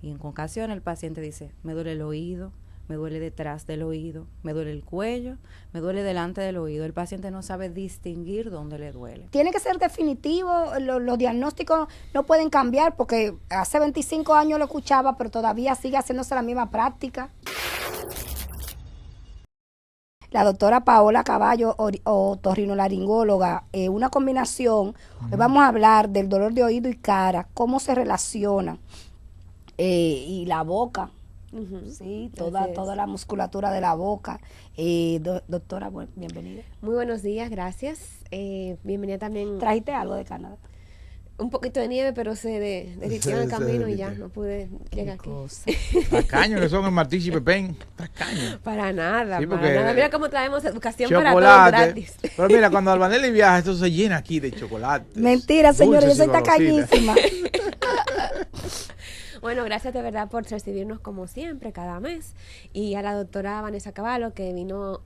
Y en ocasiones el paciente dice, me duele el oído, me duele detrás del oído, me duele el cuello, me duele delante del oído. El paciente no sabe distinguir dónde le duele. Tiene que ser definitivo, los diagnósticos no pueden cambiar porque hace 25 años lo escuchaba, pero todavía sigue haciéndose la misma práctica. La doctora Paola Caballo, otorrinolaringóloga, una combinación. Hoy vamos a hablar del dolor de oído y cara, cómo se relaciona, y la boca. Sí, toda la musculatura de la boca. Doctora, bienvenida. Muy buenos días, gracias. Bienvenida también. ¿Trajiste algo de Canadá? Un poquito de nieve, pero se derritió en el camino y ya no pude llegar aquí. Tacaños que son el Martí y Pepén. Tacaños. Para nada, Sí, para nada. Mira cómo traemos educación chocolate, para todos gratis. Pero mira, cuando Albanelli viaja, esto se llena aquí de chocolate. Mentira, señora, yo soy tacañísima. Bueno, gracias de verdad por recibirnos como siempre, cada mes. Y a la doctora Vanessa Cavallo, que vino,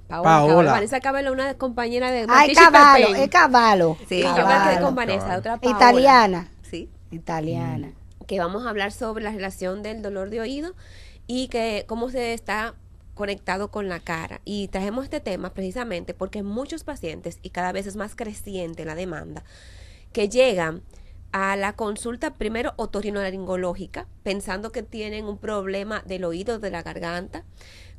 Paola. Vanessa Cavallo, una compañera de Cavallo, es Cavallo. Sí, Cavallo. yo me quedé con Vanessa, otra Paola. Italiana. Sí. Italiana. Que vamos a hablar sobre la relación del dolor de oído y que cómo se está conectado con la cara. Y trajimos este tema precisamente porque muchos pacientes, y cada vez es más creciente la demanda, que llegan a la consulta primero otorrinolaringológica, pensando que tienen un problema del oído, de la garganta,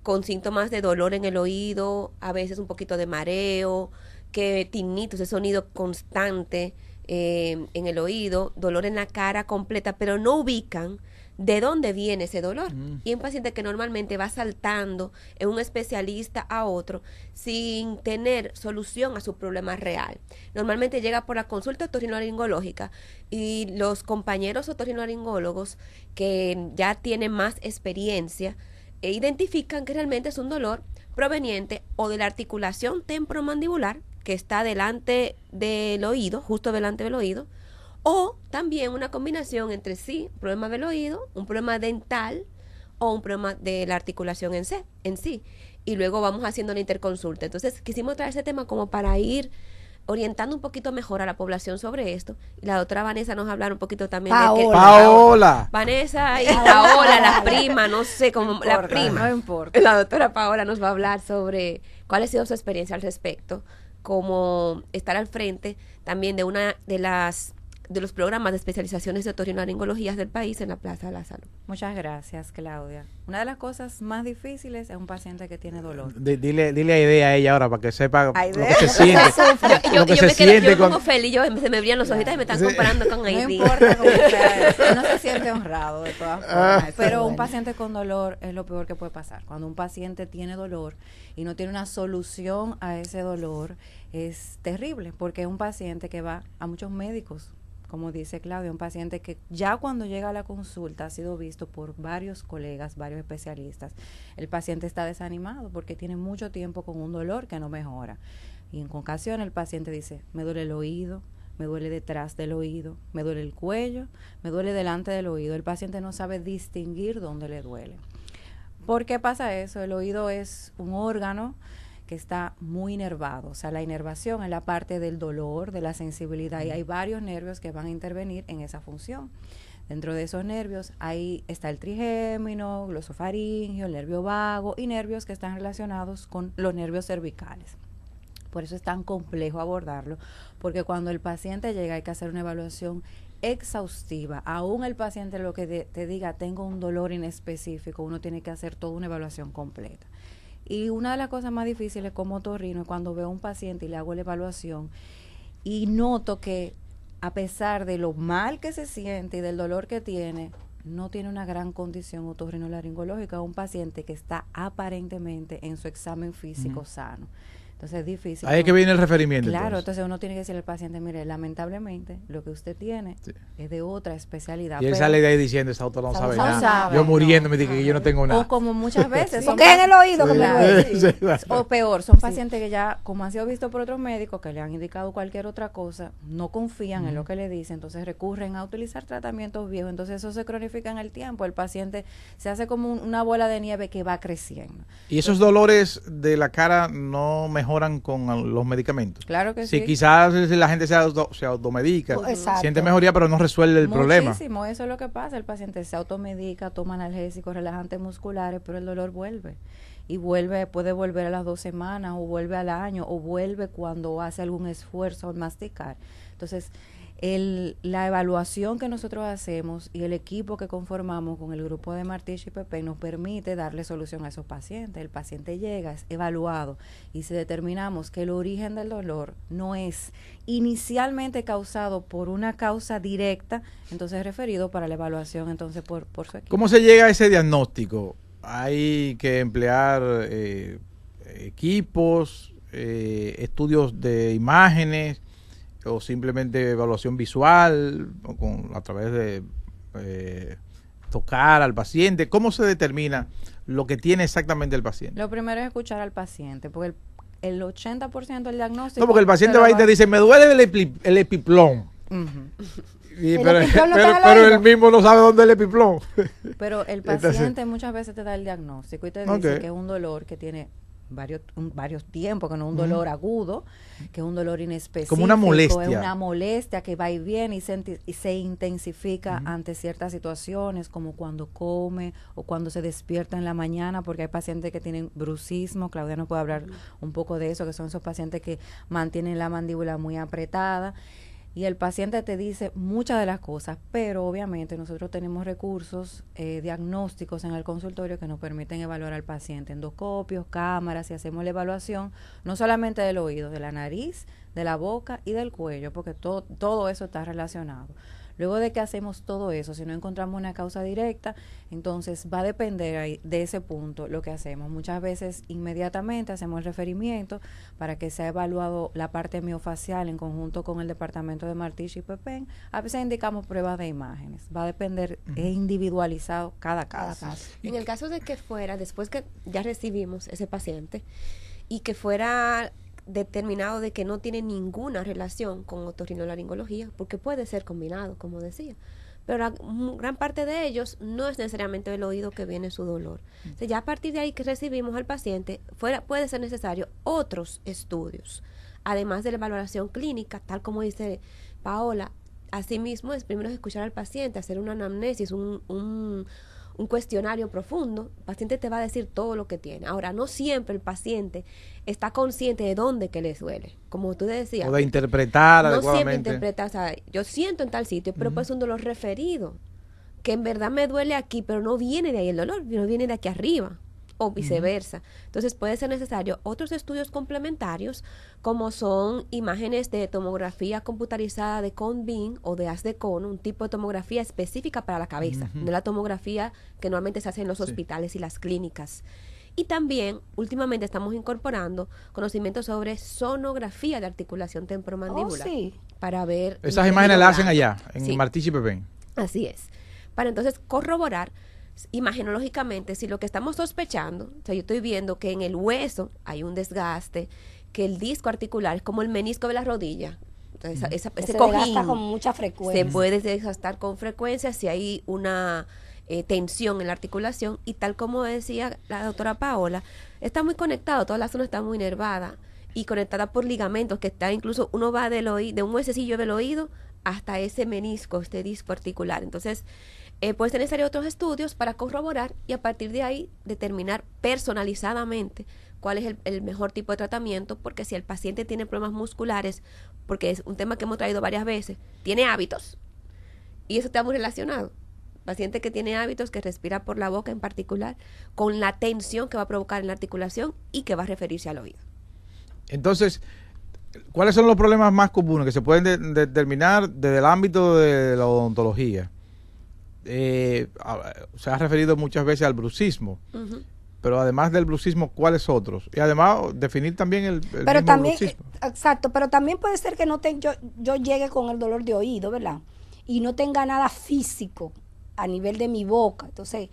con síntomas de dolor en el oído, a veces un poquito de mareo, que tinnitus, ese sonido constante en el oído, dolor en la cara completa, pero no ubican de dónde viene ese dolor. Y un paciente que normalmente va saltando en un especialista a otro sin tener solución a su problema real. Normalmente llega por la consulta otorrinolaringológica y los compañeros otorrinolaringólogos que ya tienen más experiencia identifican que realmente es un dolor proveniente o de la articulación temporomandibular que está delante del oído, justo delante del oído, o también una combinación entre un problema del oído, un problema dental o un problema de la articulación en sí. Y luego vamos haciendo la interconsulta. Entonces quisimos traer ese tema como para ir orientando un poquito mejor a la población sobre esto. Y la doctora Vanessa nos va a hablar un poquito también de Paola. Vanessa y Paola, la prima, no sé cómo, la prima. No importa. La doctora Paola nos va a hablar sobre cuál ha sido su experiencia al respecto, como estar al frente también de una de los programas de especializaciones de otorrinolaringologías del país en la Plaza de la Salud. Muchas gracias, Claudia. Una de las cosas más difíciles es un paciente que tiene dolor. Dile a Idea a ella ahora para que sepa lo Idea. que se siente. Yo me con... pongo feliz, se me brillan los ojitos y me están comparando con No Aidea. importa cómo sea, uno se siente honrado de todas formas. Pero un paciente con dolor es lo peor que puede pasar. Cuando un paciente tiene dolor y no tiene una solución a ese dolor, es terrible, porque es un paciente que va a muchos médicos. Como dice Claudia, un paciente que ya cuando llega a la consulta ha sido visto por varios colegas, varios especialistas. El paciente está desanimado porque tiene mucho tiempo con un dolor que no mejora. Y en ocasiones el paciente dice, me duele el oído, me duele detrás del oído, me duele el cuello, me duele delante del oído. El paciente no sabe distinguir dónde le duele. ¿Por qué pasa eso? El oído es un órgano que está muy inervado, o sea, la inervación es la parte del dolor, de la sensibilidad, y hay varios nervios que van a intervenir en esa función. Dentro de esos nervios, ahí está el trigémino, glosofaringeo, el nervio vago y nervios que están relacionados con los nervios cervicales. Por eso es tan complejo abordarlo, porque cuando el paciente llega hay que hacer una evaluación exhaustiva. Aún el paciente lo que te diga, tengo un dolor inespecífico, uno tiene que hacer toda una evaluación completa. Y una de las cosas más difíciles como otorrino es cuando veo a un paciente y le hago la evaluación y noto que a pesar de lo mal que se siente y del dolor que tiene, no tiene una gran condición otorrinolaringológica, un paciente que está aparentemente en su examen físico sano. Entonces es difícil. Ahí es que viene el referimiento. Claro, entonces uno tiene que decirle al paciente, mire, lamentablemente lo que usted tiene es de otra especialidad. Y él sale de ahí diciendo, esta autora no sabe nada. Sabe, yo muriéndome dije que yo no tengo nada. O como muchas veces. Porque es en el oído que me duele. O peor, son pacientes que ya, como han sido vistos por otros médicos, que le han indicado cualquier otra cosa, no confían en lo que le dicen, entonces recurren a utilizar tratamientos viejos. Entonces eso se cronifica en el tiempo. El paciente se hace como una bola de nieve que va creciendo. ¿Y esos dolores de la cara no mejoran mejoran con los medicamentos. Claro que sí. Sí, quizás la gente se automedica, Exacto. siente mejoría, pero no resuelve el problema. Muchísimo, eso es lo que pasa. El paciente se automedica, toma analgésicos, relajantes musculares, pero el dolor vuelve. Y puede volver a las 2 semanas, o vuelve al año, o vuelve cuando hace algún esfuerzo al masticar. Entonces, la evaluación que nosotros hacemos y el equipo que conformamos con el grupo de Martich y Pepén nos permite darle solución a esos pacientes. El paciente llega, es evaluado, y si determinamos que el origen del dolor no es inicialmente causado por una causa directa, entonces es referido para la evaluación entonces por su equipo. ¿Cómo se llega a ese diagnóstico? Hay que emplear equipos, estudios de imágenes, o simplemente evaluación visual, o a través de tocar al paciente. ¿Cómo se determina lo que tiene exactamente el paciente? Lo primero es escuchar al paciente, porque el 80% del diagnóstico... No, porque el paciente va y te dice, me duele el epiplón. Pero él mismo no sabe dónde es el epiplón. Pero el paciente muchas veces te da el diagnóstico y te dice que es un dolor que tiene varios tiempos, que no es un dolor agudo, que es un dolor inespecífico, como una molestia. Es una molestia que va y viene y se intensifica ante ciertas situaciones, como cuando come o cuando se despierta en la mañana, porque hay pacientes que tienen bruxismo. Claudia nos puede hablar un poco de eso, que son esos pacientes que mantienen la mandíbula muy apretada. Y el paciente te dice muchas de las cosas, pero obviamente nosotros tenemos recursos diagnósticos en el consultorio que nos permiten evaluar al paciente, endoscopios, cámaras, y hacemos la evaluación no solamente del oído, de la nariz, de la boca y del cuello, porque todo eso está relacionado. Luego de que hacemos todo eso, si no encontramos una causa directa, entonces va a depender de ese punto lo que hacemos. Muchas veces inmediatamente hacemos el referimiento para que sea evaluado la parte miofacial en conjunto con el departamento de Martich y Pepén. A veces indicamos pruebas de imágenes. Va a depender, es individualizado cada caso. En el caso de que fuera, después que ya recibimos ese paciente y que fuera determinado de que no tiene ninguna relación con otorrinolaringología, porque puede ser combinado, como decía, pero la gran parte de ellos no es necesariamente el oído que viene su dolor. Entonces, ya a partir de ahí que recibimos al paciente, puede ser necesario otros estudios, además de la evaluación clínica, tal como dice Paola. Asimismo, es primero escuchar al paciente, hacer una anamnesis, un cuestionario profundo. El paciente te va a decir todo lo que tiene. Ahora, no siempre el paciente está consciente de dónde que le duele, como tú decías. O de interpretar no adecuadamente. No siempre interpreta, o sea, yo siento en tal sitio, pero pues un dolor referido, que en verdad me duele aquí, pero no viene de ahí el dolor, no viene de aquí arriba, o viceversa. Entonces puede ser necesario otros estudios complementarios, como son imágenes de tomografía computarizada de cone-beam o de haz de cono, un tipo de tomografía específica para la cabeza, no la tomografía que normalmente se hace en los hospitales y las clínicas. Y también, últimamente estamos incorporando conocimientos sobre sonografía de articulación temporomandibular. Para ver... Esas imágenes las hacen allá, en Martich y Pepén. Así es. Para entonces corroborar imagenológicamente si lo que estamos sospechando, o sea, yo estoy viendo que en el hueso hay un desgaste, que el disco articular es como el menisco de la rodilla, entonces ese cojín desgasta con mucha frecuencia, se puede desgastar con frecuencia si hay una tensión en la articulación, y tal como decía la doctora Paola, está muy conectado, toda la zona está muy nervada y conectada por ligamentos que está, incluso uno va de un huesecillo del oído hasta ese menisco, este disco articular. Entonces puede ser necesario otros estudios para corroborar y a partir de ahí determinar personalizadamente cuál es el mejor tipo de tratamiento, porque si el paciente tiene problemas musculares, porque es un tema que hemos traído varias veces, tiene hábitos, y eso está muy relacionado. Paciente que tiene hábitos, que respira por la boca en particular, con la tensión que va a provocar en la articulación y que va a referirse al oído. Entonces, ¿cuáles son los problemas más comunes que se pueden determinar desde el ámbito de la odontología? Se ha referido muchas veces al bruxismo, pero además del bruxismo, ¿cuáles otros? Y además definir también el pero mismo también, bruxismo. Exacto, pero también puede ser que yo llegue con el dolor de oído, ¿verdad? Y no tenga nada físico a nivel de mi boca. Entonces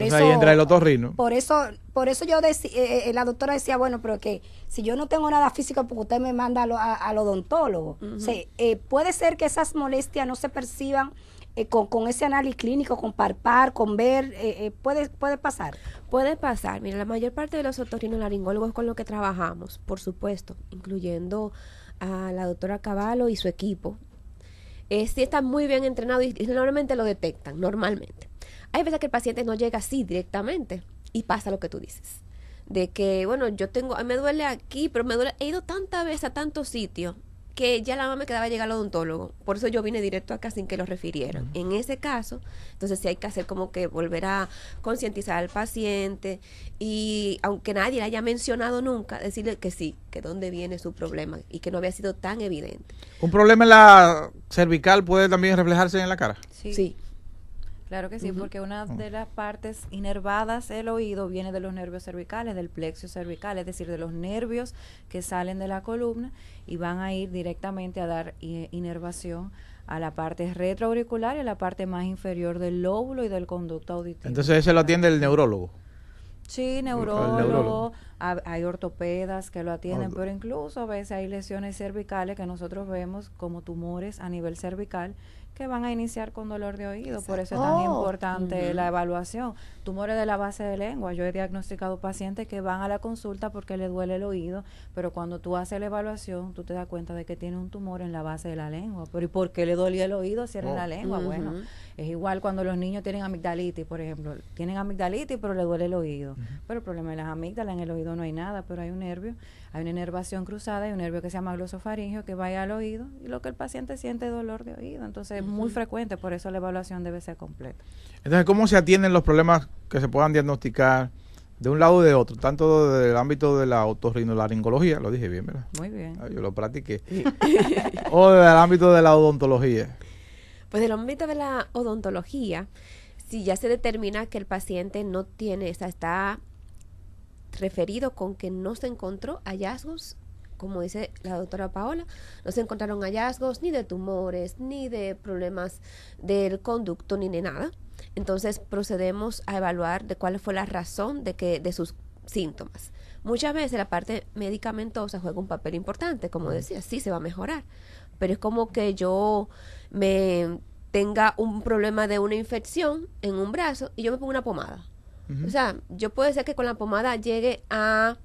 eso ahí entra el otorrino. Por eso yo decía, la doctora decía, bueno, pero que si yo no tengo nada físico, porque usted me manda al odontólogo. O sea, puede ser que esas molestias no se perciban con ese análisis clínico, con palpar, con ver, puede pasar. Puede pasar. Mira, la mayor parte de los otorrinolaringólogos con los que trabajamos, por supuesto, incluyendo a la doctora Cavallo y su equipo, sí están muy bien entrenados y normalmente lo detectan, normalmente. Hay veces que el paciente no llega así directamente y pasa lo que tú dices. De que, bueno, me duele aquí, pero he ido tantas veces a tantos sitios que ya la mamá me quedaba llegar al odontólogo. Por eso yo vine directo acá sin que lo refirieran. En ese caso, entonces sí hay que hacer como que volver a concientizar al paciente y aunque nadie le haya mencionado nunca, decirle que sí, que dónde viene su problema y que no había sido tan evidente. ¿Un problema en la cervical puede también reflejarse en la cara? Sí. Claro que sí, porque una de las partes inervadas del oído viene de los nervios cervicales, del plexo cervical, es decir, de los nervios que salen de la columna y van a ir directamente a dar inervación a la parte retroauricular y a la parte más inferior del lóbulo y del conducto auditivo. Entonces ese lo atiende el neurólogo. Sí, neurólogo, hay ortopedas que lo atienden, pero incluso a veces hay lesiones cervicales que nosotros vemos como tumores a nivel cervical que van a iniciar con dolor de oído. Por eso es tan importante la evaluación. Tumores de la base de lengua. Yo he diagnosticado pacientes que van a la consulta porque les duele el oído, pero cuando tú haces la evaluación, tú te das cuenta de que tiene un tumor en la base de la lengua. Pero ¿y por qué le dolía el oído si era en la lengua? Bueno, es igual cuando los niños tienen amigdalitis, por ejemplo. Tienen amigdalitis, pero le duele el oído. Pero el problema de las amígdalas, en el oído no hay nada, pero hay un nervio, hay una inervación cruzada, hay un nervio que se llama glosofaringeo que vaya al oído y lo que el paciente siente es dolor de oído. Entonces es muy frecuente, por eso la evaluación debe ser completa. Entonces, ¿cómo se atienden los problemas que se puedan diagnosticar de un lado o de otro? Tanto del ámbito de la otorrinolaringología, lo dije bien, ¿verdad? Muy bien. Yo lo practiqué. O del ámbito de la odontología. Pues del ámbito de la odontología, si ya se determina que el paciente no tiene, está referido con que no se encontró hallazgos, como dice la doctora Paola, no se encontraron hallazgos ni de tumores, ni de problemas del conducto, ni de nada. Entonces procedemos a evaluar de cuál fue la razón de sus síntomas. Muchas veces la parte medicamentosa juega un papel importante, como decía, sí se va a mejorar, pero es como que yo me tenga un problema de una infección en un brazo y yo me pongo una pomada. O sea, yo puede ser que con la pomada llegue a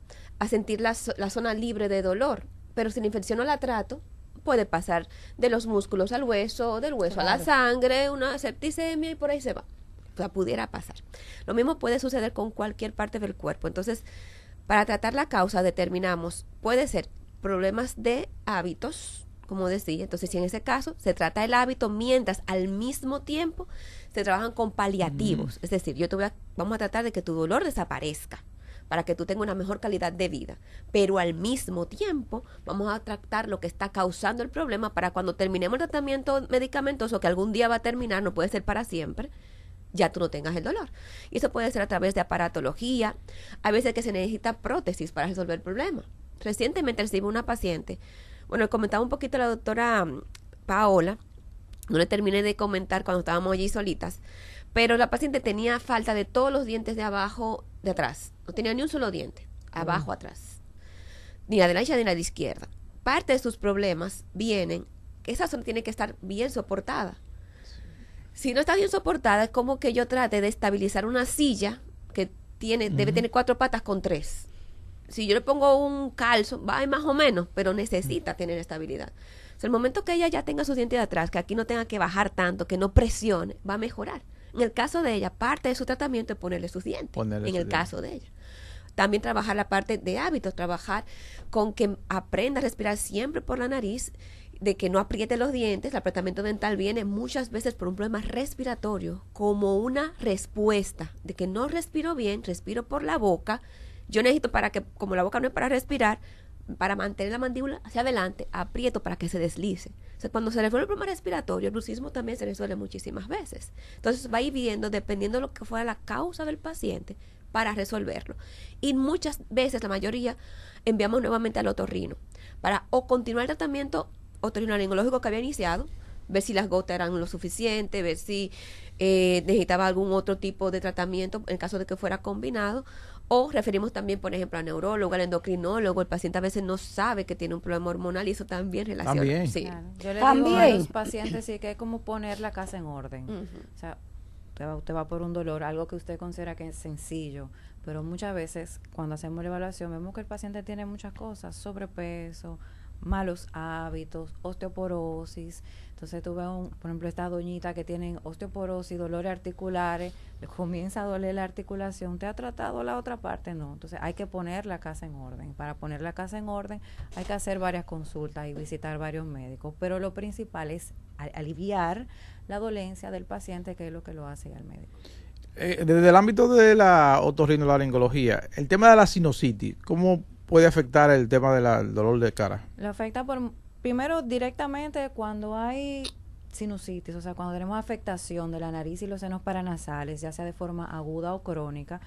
sentir la zona libre de dolor, pero si la infección no la trato, puede pasar de los músculos al hueso, del hueso a la sangre, una septicemia y por ahí se va. O sea, pudiera pasar. Lo mismo puede suceder con cualquier parte del cuerpo. Entonces, para tratar la causa determinamos, puede ser problemas de hábitos, como decía. Entonces, si en ese caso se trata el hábito, mientras al mismo tiempo se trabajan con paliativos. Es decir, vamos a tratar de que tu dolor desaparezca para que tú tengas una mejor calidad de vida. Pero al mismo tiempo vamos a tratar lo que está causando el problema para cuando terminemos el tratamiento medicamentoso, que algún día va a terminar, no puede ser para siempre, ya tú no tengas el dolor. Y eso puede ser a través de aparatología. Hay veces que se necesita prótesis para resolver el problema. Recientemente recibí una paciente, bueno, comentaba un poquito la doctora Paola, no le terminé de comentar cuando estábamos allí solitas, pero la paciente tenía falta de todos los dientes de abajo, de atrás. No tenía ni un solo diente, abajo, atrás. Ni la derecha ni la de izquierda. Parte de sus problemas vienen, que esa zona tiene que estar bien soportada. Si no está bien soportada, es como que yo trate de estabilizar una silla que debe tener 4 patas con 3. Si yo le pongo un calzo, va más o menos, pero necesita tener estabilidad. O sea, el momento que ella ya tenga sus dientes de atrás, que aquí no tenga que bajar tanto, que no presione, va a mejorar. En el caso de ella, parte de su tratamiento es ponerle sus dientes. Caso de ella. También trabajar la parte de hábitos, trabajar con que aprenda a respirar siempre por la nariz, de que no apriete los dientes. El apretamiento dental viene muchas veces por un problema respiratorio, como una respuesta de que no respiro bien, respiro por la boca. Yo necesito como la boca no es para respirar, para mantener la mandíbula hacia adelante, aprieto para que se deslice. O sea, cuando se resuelve el problema respiratorio, el bruxismo también se resuelve muchísimas veces. Entonces va a ir viendo, dependiendo de lo que fuera la causa del paciente, para resolverlo. Y muchas veces, la mayoría, enviamos nuevamente al otorrino para o continuar el tratamiento otorrinolaringológico que había iniciado, ver si las gotas eran lo suficiente, ver si necesitaba algún otro tipo de tratamiento en caso de que fuera combinado, O referimos también, por ejemplo, al neurólogo, al endocrinólogo. El paciente a veces no sabe que tiene un problema hormonal y eso también relaciona. También. Sí. Claro. Yo le digo a los pacientes sí que es como poner la casa en orden. O sea, usted va por un dolor, algo que usted considera que es sencillo, pero muchas veces cuando hacemos la evaluación vemos que el paciente tiene muchas cosas, sobrepeso, malos hábitos, osteoporosis. Entonces tú ves, por ejemplo, esta doñita que tiene osteoporosis, dolores articulares, le comienza a doler la articulación. ¿Te ha tratado la otra parte? No. Entonces hay que poner la casa en orden. Para poner la casa en orden hay que hacer varias consultas y visitar varios médicos. Pero lo principal es aliviar la dolencia del paciente, que es lo que lo hace al médico. Desde el ámbito de la otorrinolaringología, el tema de la sinusitis, ¿cómo puede afectar el tema del dolor de cara? Lo afecta primero directamente cuando hay sinusitis, o sea, cuando tenemos afectación de la nariz y los senos paranasales, ya sea de forma aguda o crónica.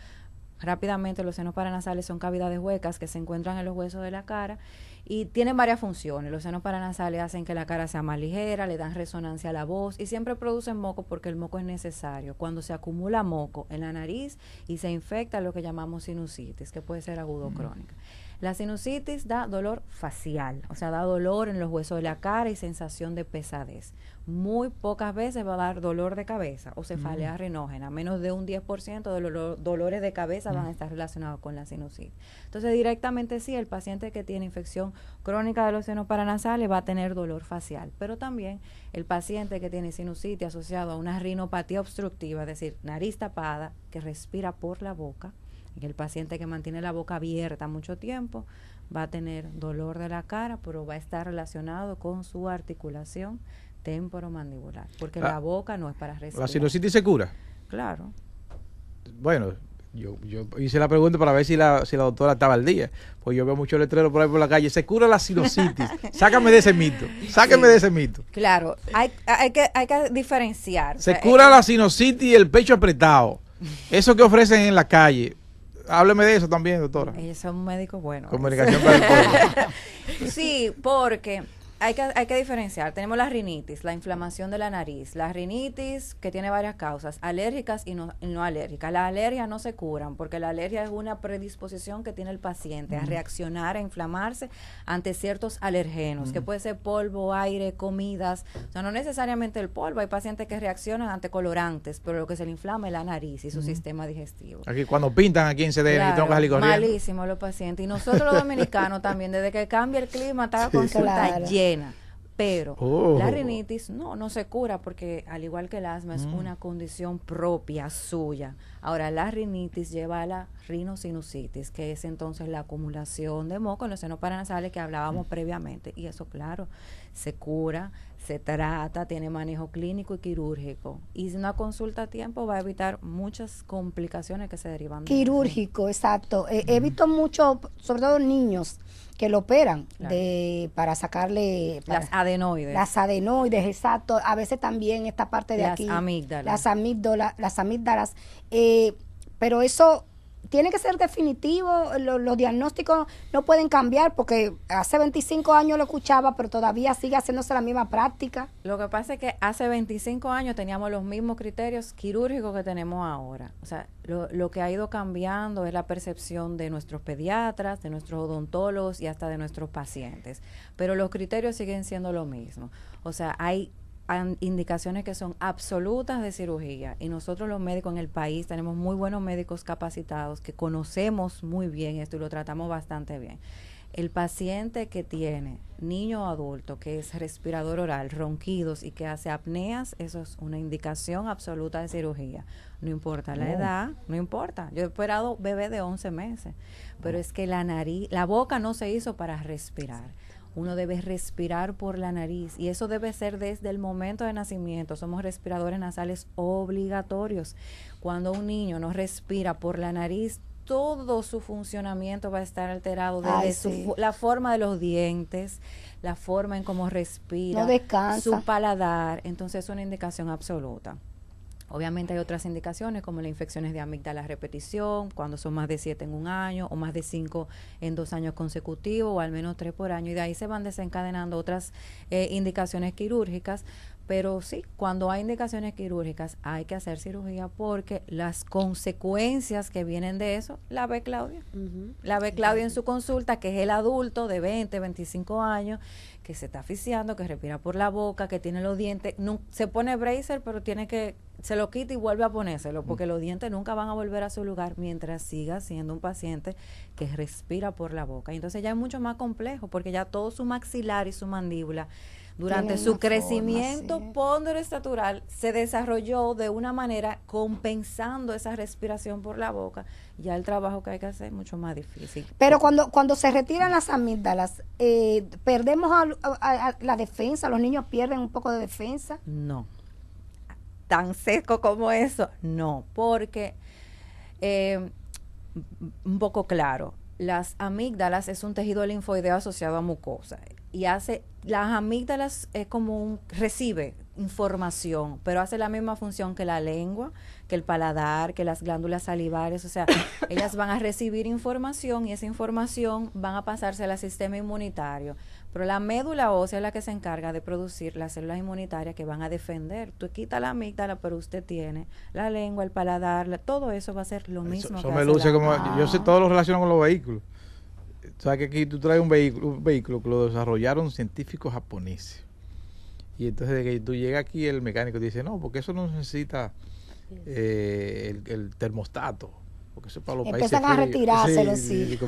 Rápidamente, los senos paranasales son cavidades huecas que se encuentran en los huesos de la cara y tienen varias funciones. Los senos paranasales hacen que la cara sea más ligera, le dan resonancia a la voz y siempre producen moco porque el moco es necesario. Cuando se acumula moco en la nariz y se infecta, lo que llamamos sinusitis, que puede ser agudo o crónica. La sinusitis da dolor facial, o sea, da dolor en los huesos de la cara y sensación de pesadez. Muy pocas veces va a dar dolor de cabeza o cefalea rinógena. Menos de un 10% de los dolores de cabeza van a estar relacionados con la sinusitis. Entonces, directamente sí, el paciente que tiene infección crónica de los senos paranasales va a tener dolor facial. Pero también el paciente que tiene sinusitis asociado a una rinopatía obstructiva, es decir, nariz tapada, que respira por la boca, y el paciente que mantiene la boca abierta mucho tiempo va a tener dolor de la cara, pero va a estar relacionado con su articulación temporomandibular, porque la boca no es para respirar. ¿La sinusitis se cura? Claro. Bueno, yo hice la pregunta para ver si la doctora estaba al día, pues yo veo muchos letreros por ahí por la calle. ¿Se cura la sinusitis? Sácame de ese mito, sáqueme de ese mito. Claro, hay que diferenciar. Se cura la sinusitis y el pecho apretado, eso que ofrecen en la calle. Hábleme de eso también, doctora. Ellos son médicos buenos. Comunicación para el pueblo. Sí, porque hay que diferenciar. Tenemos la rinitis, la inflamación de la nariz. La rinitis, que tiene varias causas, alérgicas y no alérgicas. Las alergias no se curan, porque la alergia es una predisposición que tiene el paciente a reaccionar, a inflamarse ante ciertos alergenos, que puede ser polvo, aire, comidas. O sea, no necesariamente el polvo. Hay pacientes que reaccionan ante colorantes, pero lo que se le inflama es la nariz y su sistema digestivo. Aquí cuando pintan aquí en CDN, claro, tengo que salir corriendo. Malísimo los pacientes. Y nosotros los dominicanos también, desde que cambia el clima, está la consulta llena. Pero la rinitis no se cura porque, al igual que el asma, es una condición propia suya. Ahora, la rinitis lleva a la rinosinusitis, que es entonces la acumulación de moco en los senos paranasales que hablábamos previamente. Y eso, claro, se cura, se trata, tiene manejo clínico y quirúrgico. Y una consulta a tiempo va a evitar muchas complicaciones que se derivan de quirúrgico, exacto. He visto mucho, sobre todo niños, que lo operan para sacarle las adenoides. Las adenoides, exacto. A veces también esta parte de las aquí. Amígdalas. Las amígdalas. Pero eso tiene que ser definitivo. Los diagnósticos no pueden cambiar porque hace 25 años lo escuchaba, pero todavía sigue haciéndose la misma práctica. Lo que pasa es que hace 25 años teníamos los mismos criterios quirúrgicos que tenemos ahora. O sea, lo que ha ido cambiando es la percepción de nuestros pediatras, de nuestros odontólogos y hasta de nuestros pacientes. Pero los criterios siguen siendo lo mismo. O sea, hay indicaciones que son absolutas de cirugía y nosotros los médicos en el país tenemos muy buenos médicos capacitados que conocemos muy bien esto y lo tratamos bastante bien. El paciente que tiene, niño o adulto, que es respirador oral, ronquidos y que hace apneas, eso es una indicación absoluta de cirugía. No importa la edad, no importa. Yo he operado bebé de 11 meses, pero es que la nariz, la boca no se hizo para respirar. Uno debe respirar por la nariz y eso debe ser desde el momento de nacimiento. Somos respiradores nasales obligatorios. Cuando un niño no respira por la nariz, todo su funcionamiento va a estar alterado, desde la forma de los dientes, la forma en cómo respira, no descansa, su paladar. Entonces es una indicación absoluta. Obviamente hay otras indicaciones como las infecciones de amígdala a repetición, cuando son más de 7 en un año o más de 5 en 2 años consecutivos o al menos 3 por año, y de ahí se van desencadenando otras indicaciones quirúrgicas, Pero sí, cuando hay indicaciones quirúrgicas hay que hacer cirugía porque las consecuencias que vienen de eso la ve Claudia. La ve Claudia en su consulta, que es el adulto de 20, 25 años, que se está asfixiando, que respira por la boca, que tiene los dientes, se pone bracer, pero se lo quita y vuelve a ponérselo, porque los dientes nunca van a volver a su lugar mientras siga siendo un paciente que respira por la boca. Y entonces ya es mucho más complejo, porque ya todo su maxilar y su mandíbula durante su crecimiento ponderoestatural se desarrolló de una manera compensando esa respiración por la boca. Ya el trabajo que hay que hacer es mucho más difícil. Pero cuando se retiran las amígdalas, ¿perdemos a la defensa? ¿Los niños pierden un poco de defensa? No. Tan seco como eso, no. Porque, un poco claro, las amígdalas es un tejido linfoideo asociado a mucosa. Y las amígdalas es como recibe información, pero hace la misma función que la lengua, que el paladar, que las glándulas salivares, o sea, ellas van a recibir información y esa información van a pasársela al sistema inmunitario. Pero la médula ósea es la que se encarga de producir las células inmunitarias que van a defender. Tú quitas la amígdala, pero usted tiene la lengua, el paladar, todo eso va a ser lo mismo. Eso me luce como, yo sé, todo lo relaciono con los vehículos. Sabes que aquí tú traes un vehículo que lo desarrollaron científicos japoneses. Y entonces de que tú llegas aquí, el mecánico te dice, no, porque eso no necesita el termostato, porque eso es para los países empiezan a retirárselo, sí.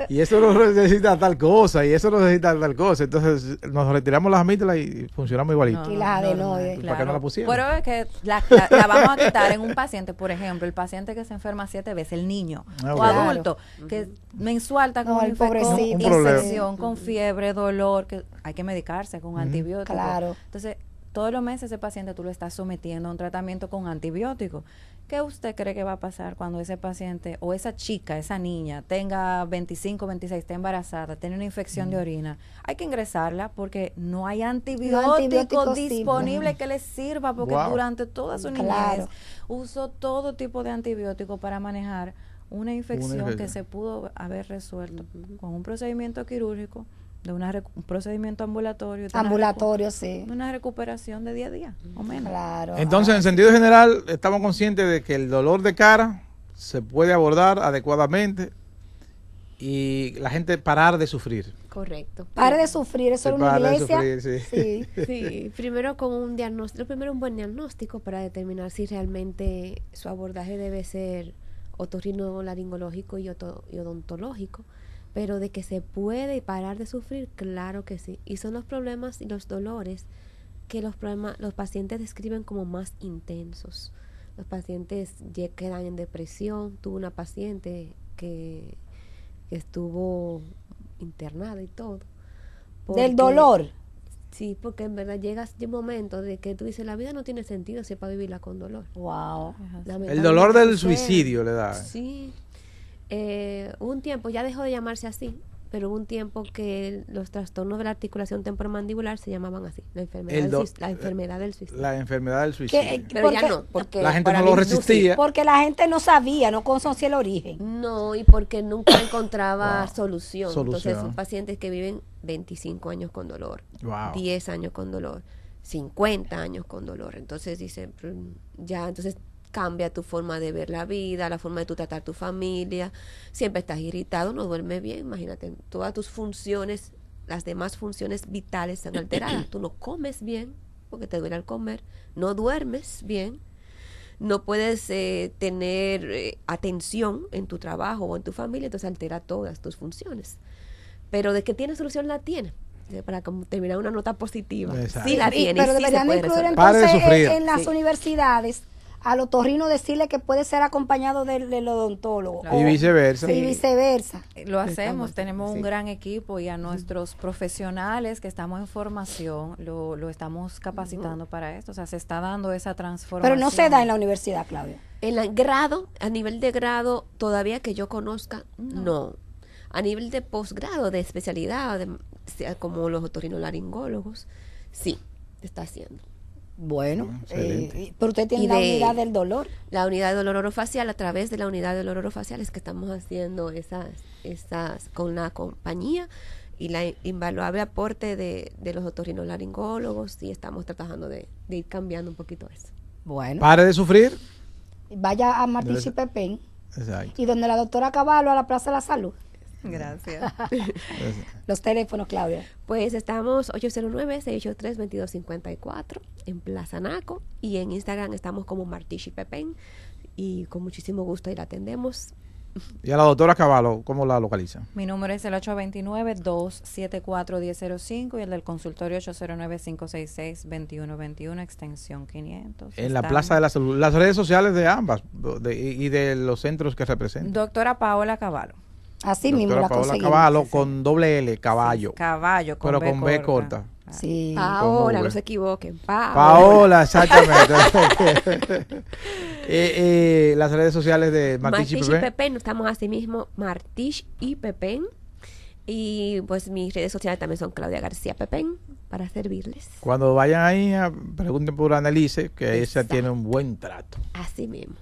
Y eso no necesita tal cosa, y eso no necesita tal cosa. Entonces nos retiramos las amígdalas y funcionamos igualito. Y las adenoides. Claro. ¿Para qué no la pusieron? Pero es que la vamos a quitar en un paciente, por ejemplo, el paciente que se enferma 7 veces, el niño o adulto, que mensual está con infección, con fiebre, dolor, que hay que medicarse con antibióticos. Claro. Entonces, todos los meses ese paciente tú lo estás sometiendo a un tratamiento con antibióticos. ¿Qué usted cree que va a pasar cuando ese paciente o esa chica, esa niña, tenga 25, 26, esté embarazada, tiene una infección de orina? Hay que ingresarla porque no hay antibiótico disponible que le sirva, porque durante toda su niñez usó todo tipo de antibióticos para manejar una infección que se pudo haber resuelto con un procedimiento quirúrgico, de un procedimiento ambulatorio. Sí. Una recuperación de día a día, o menos. Claro. Entonces, en sentido general, estamos conscientes de que el dolor de cara se puede abordar adecuadamente y la gente parar de sufrir. Correcto. Pare de sufrir, eso es una iglesia. Sí, primero con un diagnóstico, primero un buen diagnóstico para determinar si realmente su abordaje debe ser otorrinolaringológico y odontológico. Pero de que se puede parar de sufrir, claro que sí. Y son los problemas y los dolores que los pacientes describen como más intensos. Los pacientes quedan en depresión. Tuve una paciente que estuvo internada y todo. ¿Del dolor? Sí, porque en verdad llega un momento de que tú dices, la vida no tiene sentido si es para vivirla con dolor. Wow. El dolor del suicidio le da. Sí. Hubo un tiempo, ya dejó de llamarse así, pero hubo un tiempo que los trastornos de la articulación temporomandibular se llamaban así, la enfermedad del suicidio. La enfermedad del suicidio. Pero ya no, porque la gente no lo resistía. Porque la gente no sabía, no conocía el origen. No, y porque nunca encontraba solución. Entonces son pacientes que viven 25 años con dolor, 10 años con dolor, 50 años con dolor. Entonces dicen, ya, entonces cambia tu forma de ver la vida, la forma de tú tratar tu familia, siempre estás irritado, no duermes bien, imagínate, todas tus funciones, las demás funciones vitales están alteradas, tú no comes bien, porque te duele al comer, no duermes bien, no puedes tener atención en tu trabajo o en tu familia, entonces altera todas tus funciones, pero de que tiene solución la tiene. Para terminar una nota positiva. Exacto. Sí la tiene, pero sí deberían se puede incluir resolver. entonces en las universidades al otorrino decirle que puede ser acompañado del odontólogo. Y viceversa. Y viceversa. Lo hacemos, tenemos un gran equipo y a nuestros profesionales que estamos en formación lo estamos capacitando para esto. O sea, se está dando esa transformación. Pero no se da en la universidad, Claudia. En el grado, a nivel de grado, todavía que yo conozca, no. A nivel de posgrado, de especialidad, como los otorrinolaringólogos, sí, se está haciendo. Bueno, pero usted tiene la unidad del dolor. La unidad de dolor orofacial, a través de la unidad de dolor orofacial es que estamos haciendo esas con la compañía, y la invaluable aporte de los otorrinolaringólogos, y estamos tratando de ir cambiando un poquito eso. Bueno, Pare de sufrir. vaya a Martichi Pepén Exacto. y donde la doctora Caballo a la Plaza de la Salud. Gracias. Los teléfonos, Claudia. Pues estamos 809-683-2254 en Plaza Naco, y en Instagram estamos como Martichi Pepén, y con muchísimo gusto ahí la atendemos. Y a la doctora Caballo, ¿cómo la localizan? Mi número es el 829-274-1005 y el del consultorio 809-566-2121, extensión 500. En la Están- Plaza de la Salud. Las redes sociales de ambas y de los centros que representan. Doctora Paola Caballo. Así mismo Doctora la Paola conseguimos. Caballo Sí, sí. con doble L, caballo. Sí, caballo, pero con B corta. Sí. Paola, V. no se equivoquen. Paola, exactamente. Las redes sociales de Martichi Martichi Pepén. Pepén, estamos así mismo, Martichi y Pepén. Y pues mis redes sociales también son Claudia García Pepén, para servirles. Cuando vayan ahí, pregunten por Annelise, que ella Exacto. tiene un buen trato. Así mismo.